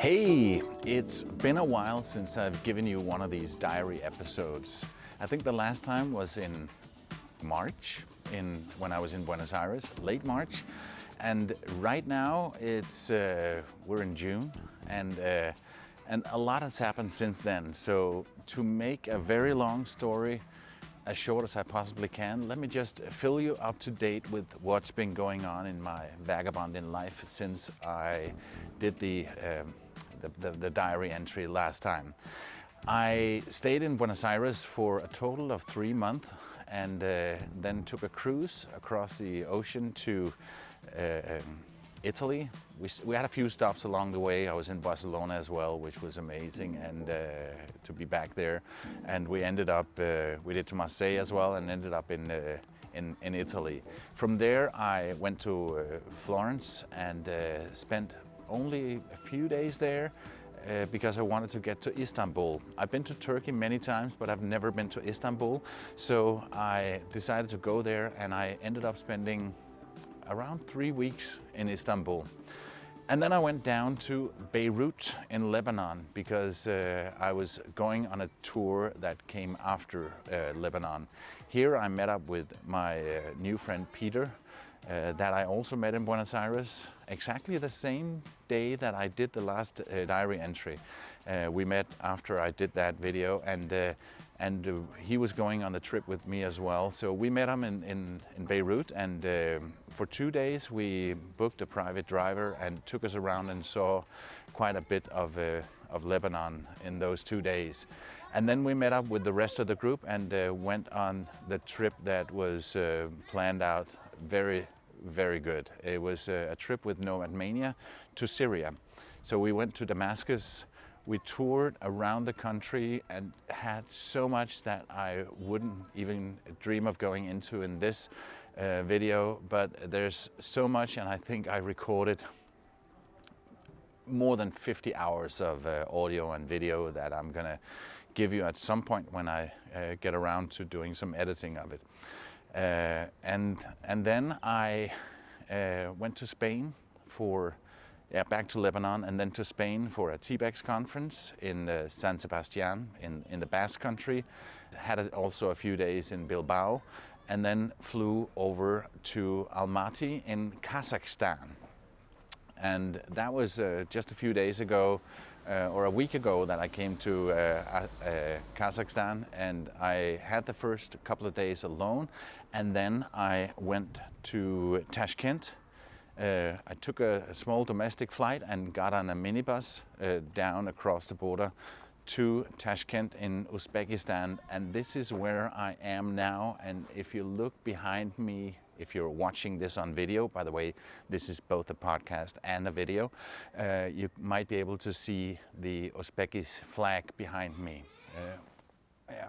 Hey, it's been a while since I've given you one of these diary episodes. I think the last time was in March, when I was in Buenos Aires, late March. And right now we're in June, and a lot has happened since then. So to make a very long story as short as I possibly can, let me just fill you up to date with what's been going on in my vagabonding life since I did the diary entry last time. I stayed in Buenos Aires for a total of 3 months and then took a cruise across the ocean to Italy. We had a few stops along the way. I was in Barcelona as well, which was amazing, and to be back there. And we ended up, we did to Marseille as well, and ended up in Italy. From there, I went to Florence and spent only a few days there because I wanted to get to Istanbul. I've been to Turkey many times, but I've never been to Istanbul. So I decided to go there, and I ended up spending around 3 weeks in Istanbul. And then I went down to Beirut in Lebanon because I was going on a tour that came after Lebanon. Here I met up with my new friend Peter, that I also met in Buenos Aires, exactly the same day that I did the last diary entry. We met after I did that video, and he was going on the trip with me as well. So we met him in Beirut, and for 2 days we booked a private driver and took us around and saw quite a bit of Lebanon in those 2 days. And then we met up with the rest of the group and went on the trip that was planned out very, very good. It was a trip with Nomad Mania to Syria. So we went to Damascus. We toured around the country and had so much that I wouldn't even dream of going into in this video, but there's so much, and I think I recorded more than 50 hours of audio and video that I'm gonna give you at some point when I get around to doing some editing of it. And then I went to Spain back to Lebanon, and then to Spain for a TBEX conference in San Sebastian in the Basque Country. Had also a few days in Bilbao, and then flew over to Almaty in Kazakhstan. And that was just a few days ago, or a week ago, that I came to Kazakhstan, and I had the first couple of days alone, and then I went to Tashkent. I took a small domestic flight and got on a minibus down across the border to Tashkent in Uzbekistan, and this is where I am now. And if you look behind me, if you're watching this on video, by the way, this is both a podcast and a video, you might be able to see the Uzbekis flag behind me,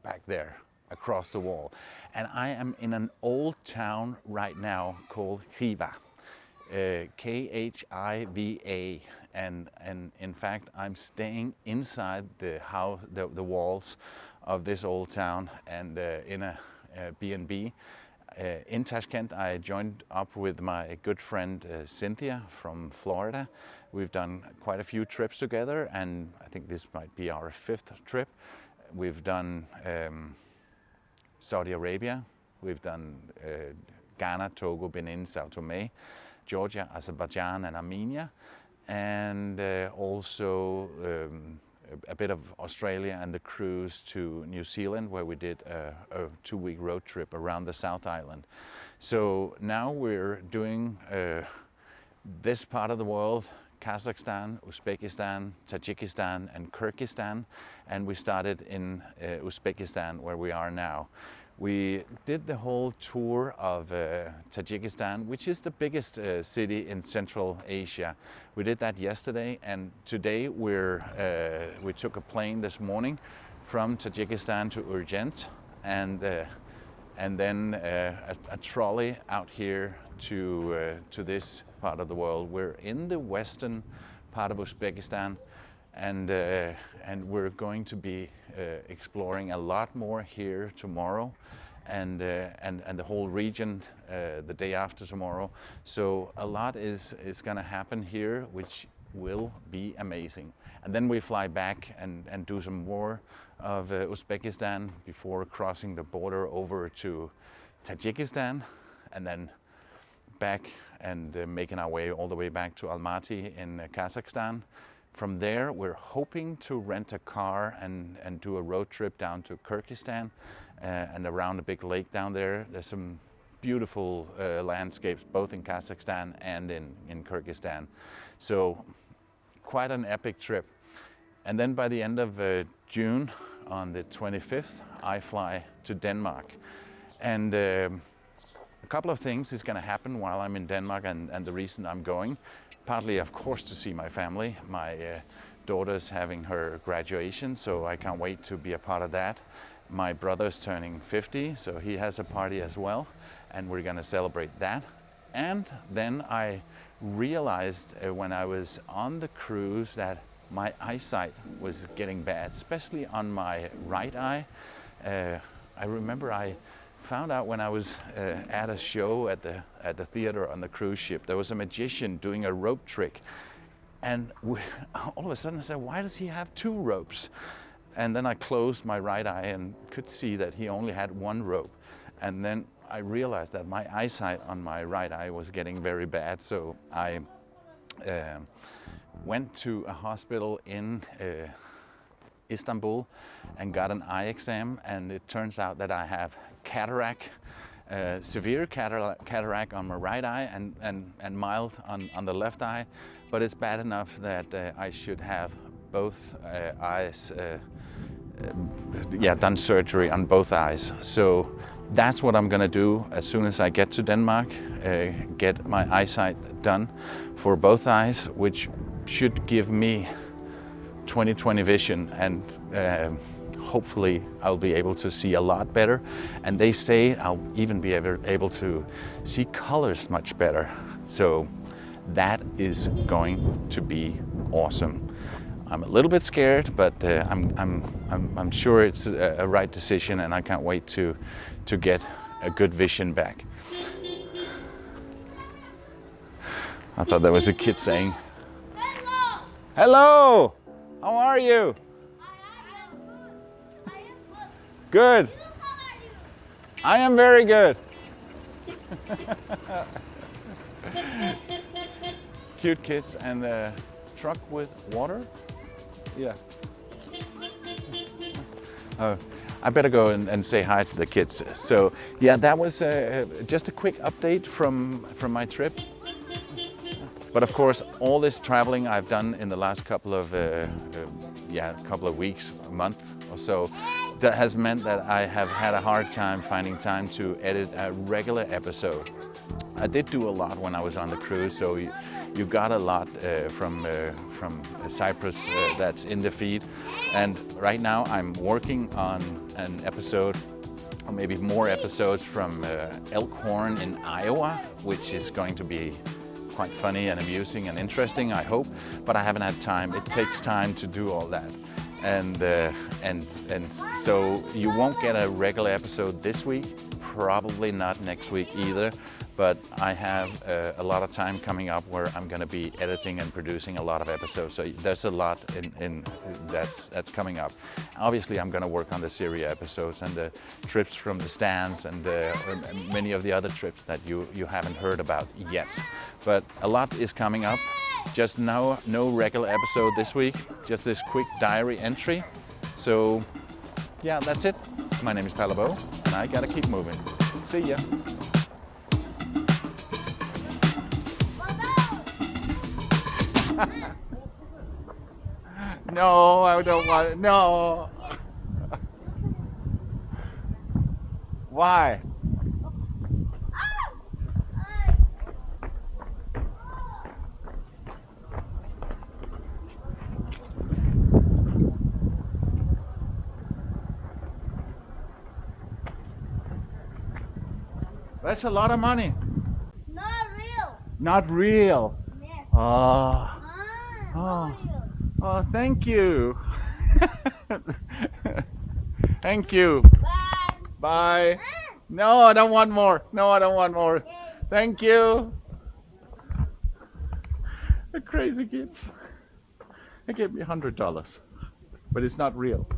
back there across the wall. And I am in an old town right now called Khiva. Khiva, and in fact I'm staying inside the walls of this old town, and in a B&B in Tashkent. I joined up with my good friend Cynthia from Florida. We've done quite a few trips together, and I think this might be our 5th trip. We've done Saudi Arabia, we've done Ghana, Togo, Benin, Sao Tome, Georgia, Azerbaijan, and Armenia, and also a bit of Australia and the cruise to New Zealand, where we did a 2-week road trip around the South Island. So now we're doing this part of the world: Kazakhstan, Uzbekistan, Tajikistan, and Kyrgyzstan, and we started in Uzbekistan, where we are now. We did the whole tour of Tajikistan, which is the biggest city in Central Asia. We did that yesterday, and today we took a plane this morning from Tajikistan to Urgent, and then a trolley out here to this part of the world. We're in the western part of Uzbekistan, and we're going to be exploring a lot more here tomorrow, and the whole region the day after tomorrow. So a lot is going to happen here, which will be amazing. And then we fly back and do some more of Uzbekistan before crossing the border over to Tajikistan, and then back and making our way all the way back to Almaty in Kazakhstan. From there, we're hoping to rent a car and do a road trip down to Kyrgyzstan and around a big lake down there. There's some beautiful landscapes both in Kazakhstan and in Kyrgyzstan. So quite an epic trip. And then by the end of June, on the 25th, I fly to Denmark. And a couple of things is going to happen while I'm in Denmark, and the reason I'm going. Partly, of course, to see my family. My daughter's having her graduation, so I can't wait to be a part of that. My brother's turning 50, so he has a party as well, and we're going to celebrate that. And then I realized when I was on the cruise that my eyesight was getting bad, especially on my right eye. I remember I found out when I was at a show at the theater on the cruise ship, there was a magician doing a rope trick, and all of a sudden I said, why does he have two ropes? And then I closed my right eye and could see that he only had one rope. And then I realized that my eyesight on my right eye was getting very bad, so I went to a hospital in Istanbul and got an eye exam, and it turns out that I have cataract, severe cataract on my right eye and mild on the left eye, but it's bad enough that I should have both eyes, done surgery on both eyes. So that's what I'm gonna do as soon as I get to Denmark, get my eyesight done for both eyes, which should give me 20/20 vision, and hopefully I'll be able to see a lot better. And they say I'll even be able to see colors much better. So that is going to be awesome. I'm a little bit scared, but I'm sure it's a right decision, and I can't wait to get a good vision back. I thought that was a kid saying, "Hello! Hello! How are you?" Good. I am very good. Cute kids and a truck with water. Yeah. I better go and say hi to the kids. So yeah, that was just a quick update from my trip. But of course, all this traveling I've done in the last couple of weeks, a month or so, that has meant that I have had a hard time finding time to edit a regular episode. I did do a lot when I was on the cruise, so you got a lot from Cyprus that's in the feed. And right now I'm working on an episode, or maybe more episodes, from Elkhorn in Iowa, which is going to be quite funny and amusing and interesting, I hope, but I haven't had time. It takes time to do all that. And so you won't get a regular episode this week, probably not next week either, but I have a lot of time coming up where I'm going to be editing and producing a lot of episodes. So there's a lot in that's coming up. Obviously, I'm going to work on the Syria episodes and the trips from the stands and many of the other trips that you haven't heard about yet. But a lot is coming up. Just no regular episode this week, just this quick diary entry. So yeah, that's it. My name is Palle, and I gotta keep moving. See ya. No, I don't want it. No. Why? That's a lot of money. Not real. Not real. Yes. Oh. Not real. Oh, thank you. Thank you. Bye. Bye. No, I don't want more. No, I don't want more. Okay. Thank you. The crazy kids. They gave me $100, but it's not real.